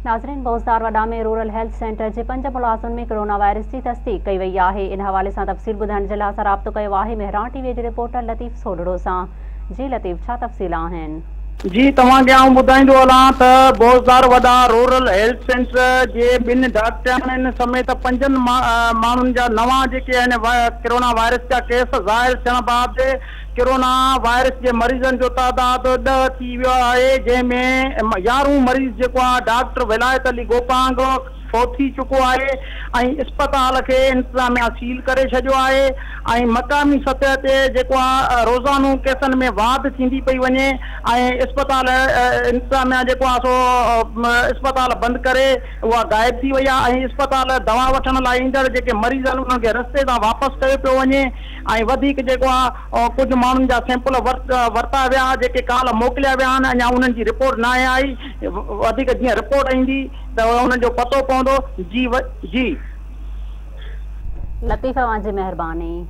नाज़रीन, बोज़दार वडा में rural health centre जे 5 मुलाज़िमन में कोरोना वायरस की तस्दीक कई वई आहे। इन हवाले से तफ़सील ॿुधाइण जे लाइ असां राब्तो कयो आहे मेहरान टीवी जे रिपोर्टर लतीफ सोढड़ो सां। जी लतीफ, छा तफ़सील आहिनि? जी तव्हांखे आउं ॿुधाईंदो हलां त बोज़दार वडा रूरल हेल्थ सेंटर जे 2 डॉक्टरनि समेत 5 माण्हुनि जा नवां जेके आहिनि कोरोना वायरस जा केस ज़ाहिर थियण बैदि कोरोना वायरस जे मरीज़नि जो तादादु 10 थी वियो आहे, जंहिंमें 11 मरीज़ जेको आहे डॉक्टर विलायत अली गोपांग फोत थी चुको आहे ऐं अस्पताल खे इंतज़ामिया सील करे छॾियो आहे ऐं मक़ामी सतह ते जेको आहे रोज़ानो केसनि में वाध थींदी पई वञे ऐं अस्पताल इंतज़ामिया जेको आहे सो अस्पताल बंदि करे उहा गाइब थी वई आहे ऐं अस्पताल दवा वठण लाइ ईंदड़ जेके मरीज़ आहिनि उन्हनि खे रस्ते तां वापसि कयो पियो वञे ऐं वधीक जेको आहे कुझु माण्हुनि जा सैंपल वरिता विया जेके काल्ह मोकिलिया विया आहिनि, अञा उन्हनि जी रिपोर्ट न आई। वधीक जीअं रिपोर्ट ईंदी त उन्हनि जो पतो पवंदो। जी लतीफ़, तव्हांजी महिरबानी।